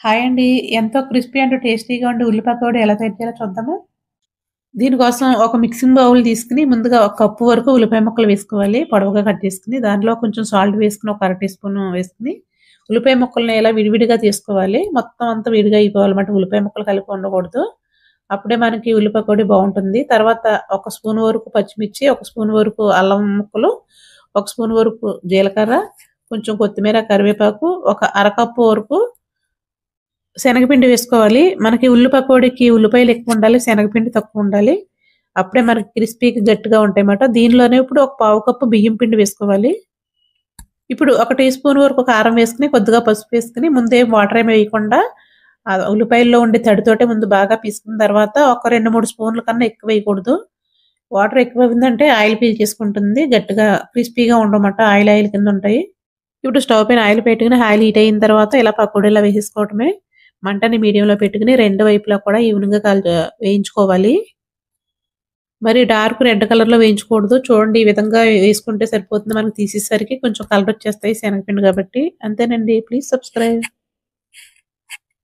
Hi అండి. ఎంతో crispy and టేస్టీగా ఉండే ఉల్లి పకోడీ ఎలా తయారు చేయాలో చూద్దామా? దీనికోసం ఒక మిక్సింగ్ బౌల్ తీసుకొని ముందుగా ఒక కప్పు వరకు ఉల్లిపాయ ముక్కలు వేసుకోవాలి. పొడవుగా కట్ చేసుకొని, దాంట్లో కొంచెం సాల్ట్ వేసుకొని ఒక అర టీ స్పూన్ వేసుకొని, ఉల్లిపాయ ముక్కల్ని ఇలా విడివిడిగా తీసుకోవాలి. మొత్తం అంతా విడిగా అయిపోవాలన్నమాట. ఉల్లిపాయ ముక్కలు కలిపి ఉండకూడదు. అప్పుడే మనకి ఉల్లి పకోడీ బావుంటుంది. తర్వాత ఒక స్పూన్ వరకు పచ్చిమిర్చి, ఒక స్పూన్ వరకు అల్లం ముక్కలు, ఒక స్పూన్ వరకు జీలకర్ర, కొంచెం కొత్తిమీర, కరివేపాకు, ఒక అరకప్పు వరకు శనగపిండి వేసుకోవాలి. మనకి ఉల్లి పకోడీకి ఉల్లిపాయలు ఎక్కువుండాలి. శనగపిండి తక్కువుండాలి. అప్పుడే మనకి క్రిస్పీగా గట్టిగా ఉంటాయన్నమాట. దీనిలోనే ఇప్పుడు ఒక పావు కప్పు బియ్యం పిండి వేసుకోవాలి. ఇప్పుడు ఒక టీ స్పూన్ వరకు కారం వేసుకొని, కొద్దిగా పసుపు వేసుకొని, ముందేం వాటర్ ఏమి వేయకుండా ఉల్లిపాయల్లో ఉండే తడితోటే ముందు బాగా పీసుకున్న తర్వాత ఒక 2, 3 స్పూన్ల కన్నా ఎక్కువ వేయకూడదు. వాటర్ ఎక్కువైందంటే ఆయిల్ పీల్చేసుకుంటుంది. గట్టిగా క్రిస్పీగా ఉండవన్నమాట. ఆయిల్ ఆయిల్ కింద ఉంటాయి. ఇప్పుడు స్టవ్ పైన ఆయిల్ పెట్టుకొని ఆయిల్ హీట్ అయిన తర్వాత ఇలా పకోడీలా వేసేసుకోవటమే. మంటని మీడియంలో పెట్టుకొని రెండు వైపులా కూడా ఈవెన్‌గా వేయించుకోవాలి. మరి డార్క్ రెడ్ కలర్‌లో వేయించకూడదు. చూడండి ఈ విధంగా వేసుకుంటే సరిపోతుంది. మనకు తీసేసరికి కొంచెం కలర్ వచ్చేస్తాయి శనగపిండి కాబట్టి. అంతేనండి. Please subscribe.